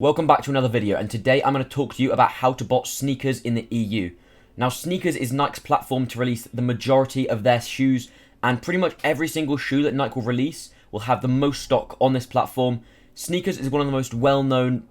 Welcome back to another video, and today I'm going to talk to you about how to bot sneakers in the EU. Now, sneakers is Nike's platform to release the majority of their shoes, and pretty much every single shoe that Nike will release will have the most stock on this platform. Sneakers is one of the most well-known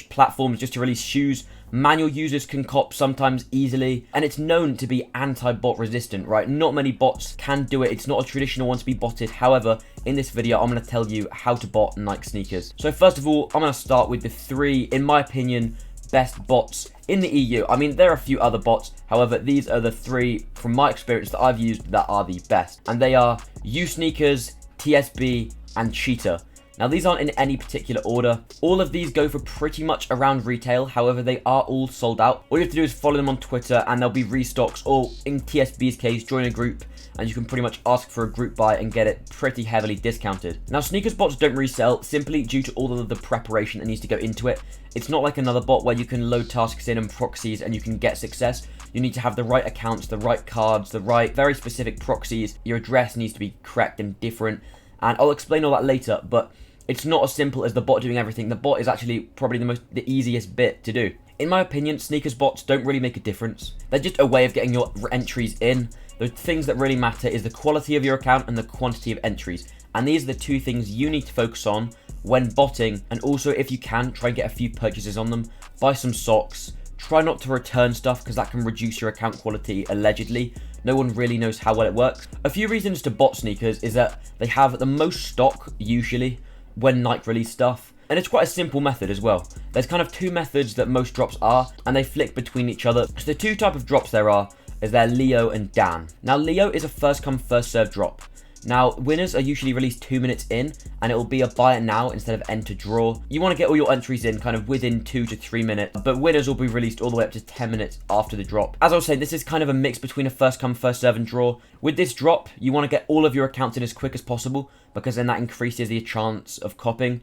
platforms just to release shoes. Manual users can cop sometimes easily, and it's known to be anti-bot resistant, right? Not many bots can do it. It's not a traditional one to be botted. However, in this video, I'm going to tell you how to bot Nike sneakers. So first of all, I'm going to start with the three, in my opinion, best bots in the EU. I mean, there are a few other bots. However, these are the three, from my experience, that I've used that are the best. And they are USneakers, TSB, and Cheetah. Now, these aren't in any particular order. All of these go for pretty much around retail. However, they are all sold out. All you have to do is follow them on Twitter and there'll be restocks, or in TSB's case, join a group and you can pretty much ask for a group buy and get it pretty heavily discounted. Now, sneakers bots don't resell simply due to all of the preparation that needs to go into it. It's not like another bot where you can load tasks in and proxies and you can get success. You need to have the right accounts, the right cards, the right very specific proxies. Your address needs to be correct and different. And I'll explain all that later, but it's not as simple as the bot doing everything. The bot is actually probably the easiest bit to do. In my opinion, sneakers bots don't really make a difference. They're just a way of getting your entries in. The things that really matter is the quality of your account and the quantity of entries. And these are the two things you need to focus on when botting. And also, if you can, try and get a few purchases on them. Buy some socks. Try not to return stuff because that can reduce your account quality, allegedly. No one really knows how well it works. A few reasons to bot sneakers is that they have the most stock, usually, when Nike release stuff, and it's quite a simple method as well. There's kind of two methods that most drops are, and they flick between each other. So the two type of drops there is there Leo and Dan. Now, Leo is a first come first serve drop. Now, winners are usually released 2 minutes in, and it will be a buy it now instead of enter draw. You want to get all your entries in kind of within 2 to 3 minutes, but winners will be released all the way up to 10 minutes after the drop. As I was saying, this is kind of a mix between a first come first serve and draw. With this drop, you want to get all of your accounts in as quick as possible, because then that increases the chance of copying.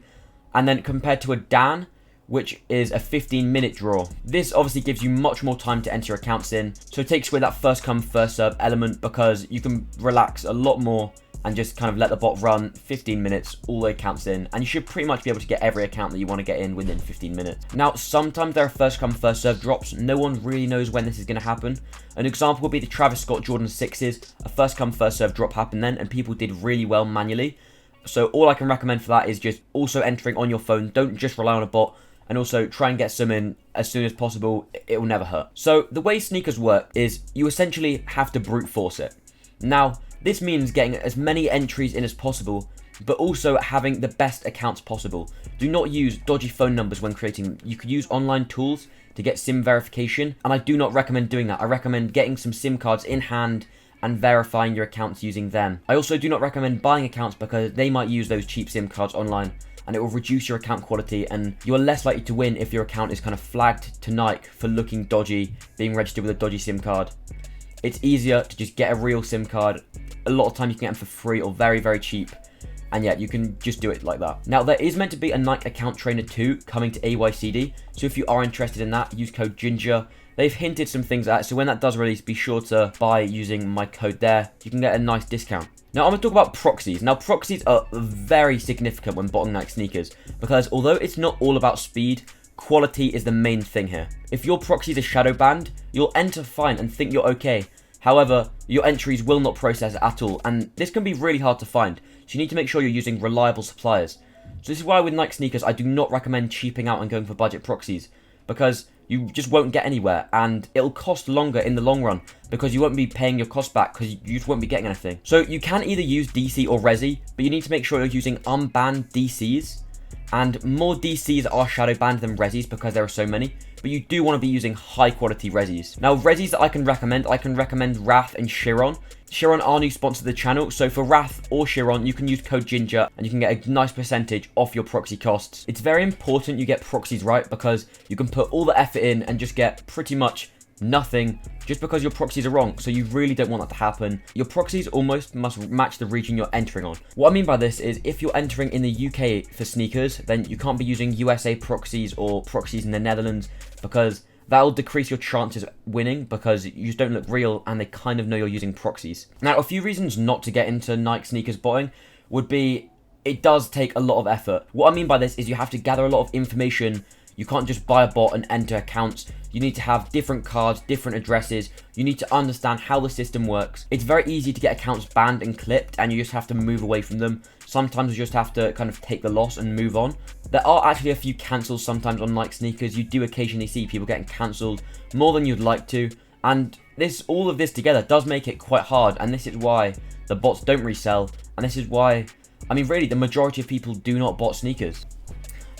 And then compared to a Dan, which is a 15-minute draw, this obviously gives you much more time to enter your accounts in. So it takes away that first come first serve element, because you can relax a lot more and just kind of let the bot run 15 minutes, all the accounts in, and you should pretty much be able to get every account that you want to get in within 15 minutes. Now, sometimes there are first come first serve drops. No one really knows when this is going to happen. An example would be the Travis Scott Jordan 6s. A first come first serve drop happened then, and people did really well manually. So all I can recommend for that is just also entering on your phone. Don't just rely on a bot, and also try and get some in as soon as possible. It will never hurt. So the way sneakers work is you essentially have to brute force it. Now, this means getting as many entries in as possible, but also having the best accounts possible. Do not use dodgy phone numbers when creating them. You could use online tools to get SIM verification, and I do not recommend doing that. I recommend getting some SIM cards in hand and verifying your accounts using them. I also do not recommend buying accounts because they might use those cheap SIM cards online, and it will reduce your account quality, and you are less likely to win if your account is kind of flagged to Nike for looking dodgy, being registered with a dodgy SIM card. It's easier to just get a real SIM card. A lot of time you can get them for free or very, very cheap. And yeah, you can just do it like that. Now, there is meant to be a Nike Account Trainer 2 coming to AYCD. So if you are interested in that, use code GINGER. They've hinted some things at it. So when that does release, be sure to buy using my code there. You can get a nice discount. Now, I'm going to talk about proxies. Now, proxies are very significant when botting Nike sneakers, because although it's not all about speed, quality is the main thing here. If your proxies are shadow banned, you'll enter fine and think you're okay. However, your entries will not process at all, and this can be really hard to find. So you need to make sure you're using reliable suppliers. So this is why with Nike sneakers, I do not recommend cheaping out and going for budget proxies, because you just won't get anywhere, and it'll cost longer in the long run, because you won't be paying your cost back, because you just won't be getting anything. So you can either use DC or Resi, but you need to make sure you're using unbanned DCs. And more DCs are shadow banned than Resis because there are so many, but you do want to be using high quality Resis. Now, Resis that I can recommend Wrath and Chiron. Chiron are new sponsor of the channel, so for Wrath or Chiron, you can use code GINGER and you can get a nice percentage off your proxy costs. It's very important you get proxies right, because you can put all the effort in and just get pretty much nothing just because your proxies are wrong. So you really don't want that to happen. Your proxies almost must match the region you're entering on. What I mean by this is if you're entering in the UK for sneakers, then you can't be using USA proxies or proxies in the Netherlands, because that'll decrease your chances of winning, because you just don't look real and they kind of know you're using proxies. Now, a few reasons not to get into Nike sneakers botting would be it does take a lot of effort. What I mean by this is you have to gather a lot of information You can't just buy a bot and enter accounts. You need to have different cards, different addresses. You need to understand how the system works. It's very easy to get accounts banned and clipped, and you just have to move away from them. Sometimes you just have to kind of take the loss and move on. There are actually a few cancels sometimes on Nike sneakers. You do occasionally see people getting cancelled more than you'd like to. And all of this together does make it quite hard. And this is why the bots don't resell. And this is why, I mean, really, the majority of people do not bot sneakers.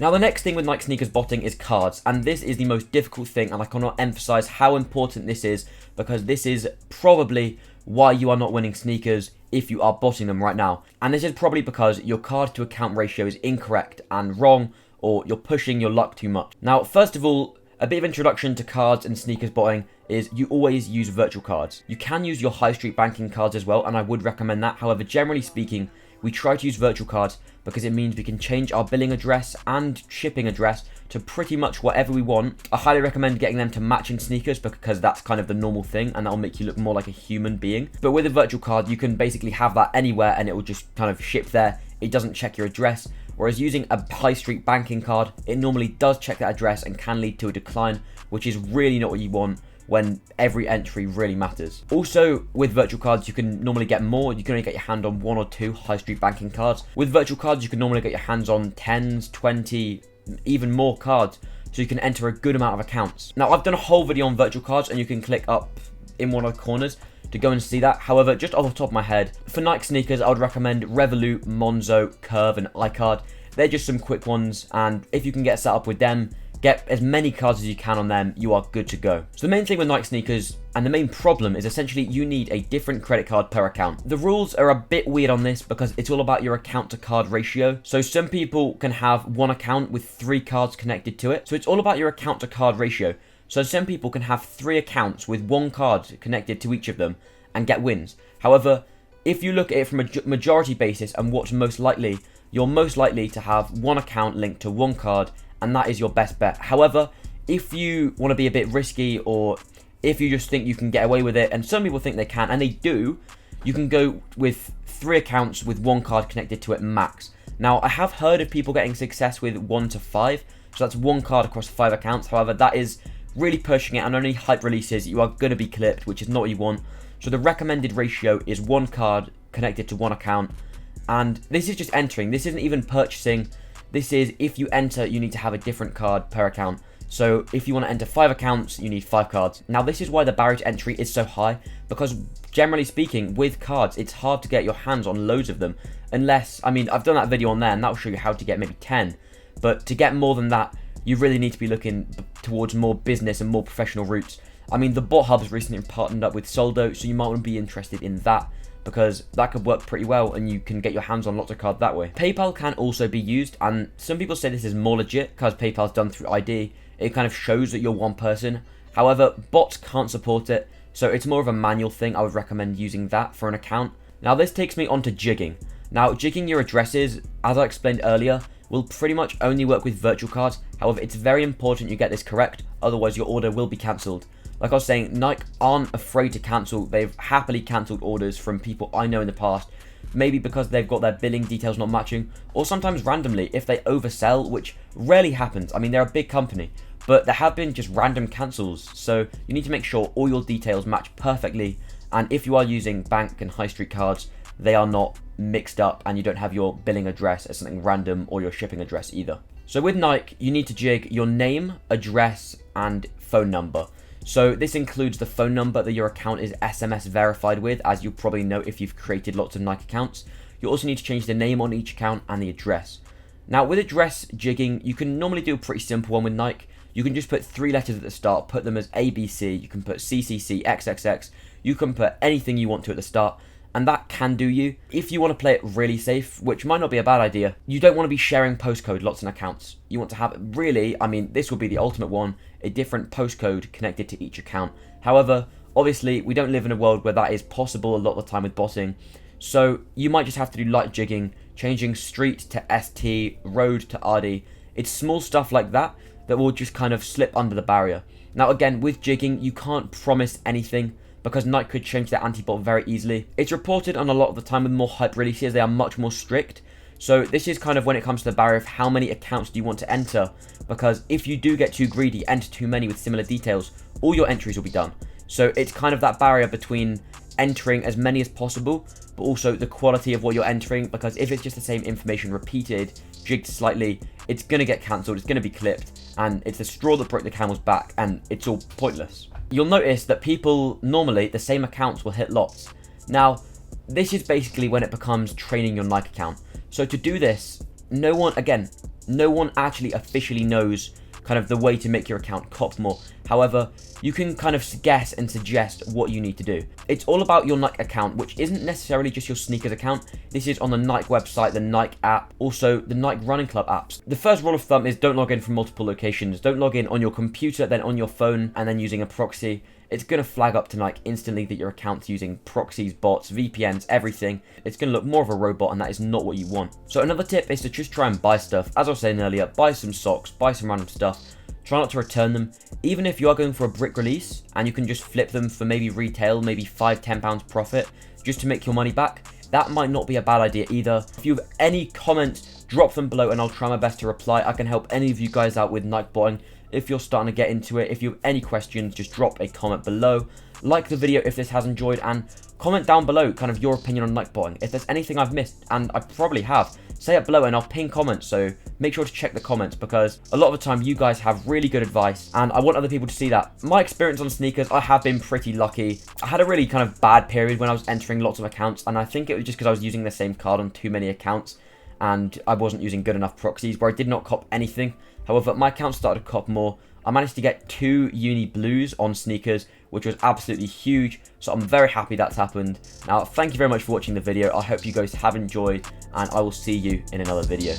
Now, the next thing with Nike sneakers botting is cards, and this is the most difficult thing, and I cannot emphasize how important this is, because this is probably why you are not winning sneakers if you are botting them right now. And this is probably because your card to account ratio is incorrect and wrong, or you're pushing your luck too much. Now, first of all, a bit of introduction to cards and sneakers botting is you always use virtual cards. You can use your high street banking cards as well, and I would recommend that. However, generally speaking, we try to use virtual cards because it means we can change our billing address and shipping address to pretty much whatever we want. I highly recommend getting them to match in sneakers because that's kind of the normal thing, and that'll make you look more like a human being. But with a virtual card, you can basically have that anywhere and it will just kind of ship there. It doesn't check your address. Whereas using a high street banking card, it normally does check that address and can lead to a decline, which is really not what you want when every entry really matters. Also, with virtual cards, you can normally get more. You can only get your hand on 1 or 2 high street banking cards. With virtual cards, you can normally get your hands on 10s, 20, even more cards, so you can enter a good amount of accounts. Now, I've done a whole video on virtual cards, and you can click up in one of the corners to go and see that. However, just off the top of my head, for Nike sneakers, I would recommend Revolut, Monzo, Curve, and iCard. They're just some quick ones, and if you can get set up with them, get as many cards as you can on them, you are good to go. So the main thing with Nike sneakers, and the main problem, is essentially you need a different credit card per account. The rules are a bit weird on this because it's all about your account to card ratio. So some people can have one account with 3 cards connected to it. So it's all about your account to card ratio. So some people can have 3 accounts with 1 card connected to each of them and get wins. However, if you look at it from a majority basis and what's most likely, you're most likely to have 1 account linked to 1 card, and that is your best bet. However, if you want to be a bit risky, or if you just think you can get away with it, and some people think they can, and they do, you can go with 3 accounts with 1 card connected to it max. Now, I have heard of people getting success with 1 to 5, so that's 1 card across 5 accounts. However, that is really pushing it, and only hype releases, you are going to be clipped, which is not what you want. So the recommended ratio is 1 card connected to 1 account, and this is just entering. This isn't even purchasing. This is, if you enter, you need to have a different card per account. So if you want to enter 5 accounts, you need 5 cards. Now, this is why the barrier to entry is so high, because generally speaking, with cards, it's hard to get your hands on loads of them. Unless, I mean, I've done that video on there, and that will show you how to get maybe 10. But to get more than that, you really need to be looking towards more business and more professional routes. I mean, TheBotHub has recently partnered up with Soldo, so you might want to be interested in that, because that could work pretty well and you can get your hands on lots of cards that way. PayPal can also be used, and some people say this is more legit because PayPal's done through ID. It kind of shows that you're one person. However, bots can't support it, so it's more of a manual thing. I would recommend using that for an account. Now, this takes me on to jigging. Now, jigging your addresses, as I explained earlier, will pretty much only work with virtual cards. However, it's very important you get this correct, otherwise your order will be cancelled. Like I was saying, Nike aren't afraid to cancel. They've happily cancelled orders from people I know in the past. Maybe because they've got their billing details not matching, or sometimes randomly if they oversell, which rarely happens. I mean, they're a big company, but there have been just random cancels. So you need to make sure all your details match perfectly. And if you are using bank and high street cards, they are not mixed up and you don't have your billing address as something random or your shipping address either. So with Nike, you need to jig your name, address, and phone number. So this includes the phone number that your account is SMS verified with, as you'll probably know if you've created lots of Nike accounts. You also need to change the name on each account and the address. Now, with address jigging, you can normally do a pretty simple one with Nike. You can just put 3 letters at the start, put them as ABC, you can put CCC, XXX, you can put anything you want to at the start, and that can do you. If you want to play it really safe, which might not be a bad idea, you don't want to be sharing postcode lots in accounts. You want to have, really, I mean, this would be the ultimate one, a different postcode connected to each account. However, obviously, we don't live in a world where that is possible a lot of the time with botting, so you might just have to do light jigging, changing street to ST, road to RD. It's small stuff like that that will just kind of slip under the barrier. Now again, with jigging, you can't promise anything, because Nike could change their anti-bot very easily. It's reported on a lot of the time with more hype releases, they are much more strict. So this is kind of when it comes to the barrier of how many accounts do you want to enter, because if you do get too greedy, enter too many with similar details, all your entries will be done. So it's kind of that barrier between entering as many as possible, but also the quality of what you're entering, because if it's just the same information repeated, jigged slightly, it's going to get cancelled, it's going to be clipped, and it's the straw that broke the camel's back, and it's all pointless. You'll notice that people, normally, the same accounts will hit lots. Now, this is basically when it becomes training your Nike account. So to do this, no one actually officially knows kind of the way to make your account cop more. However, you can kind of guess and suggest what you need to do. It's all about your Nike account, which isn't necessarily just your sneakers account. This is on the Nike website, the Nike app, also the Nike Running Club apps. The first rule of thumb is don't log in from multiple locations. Don't log in on your computer, then on your phone, and then using a proxy. It's going to flag up to Nike instantly that your account's using proxies, bots, VPNs, everything. It's going to look more of a robot, and that is not what you want. So another tip is to just try and buy stuff. As I was saying earlier, buy some socks, buy some random stuff. Try not to return them. Even if you are going for a brick release, and you can just flip them for maybe retail, maybe £5–10 profit, just to make your money back, that might not be a bad idea either. If you have any comments, drop them below, and I'll try my best to reply. I can help any of you guys out with Nike botting. If you're starting to get into it, if you have any questions, just drop a comment below. Like the video if this has enjoyed, and comment down below kind of your opinion on Nike botting. If there's anything I've missed, and I probably have, say it below and I'll pin comments, so make sure to check the comments, because a lot of the time you guys have really good advice and I want other people to see that. My experience on sneakers, I have been pretty lucky. I had a really kind of bad period when I was entering lots of accounts, and I think it was just because I was using the same card on too many accounts and I wasn't using good enough proxies where I did not cop anything. However, my account started to cop more. I managed to get 2 uni blues on sneakers, which was absolutely huge, so I'm very happy that's happened. Now, thank you very much for watching the video. I hope you guys have enjoyed, and I will see you in another video.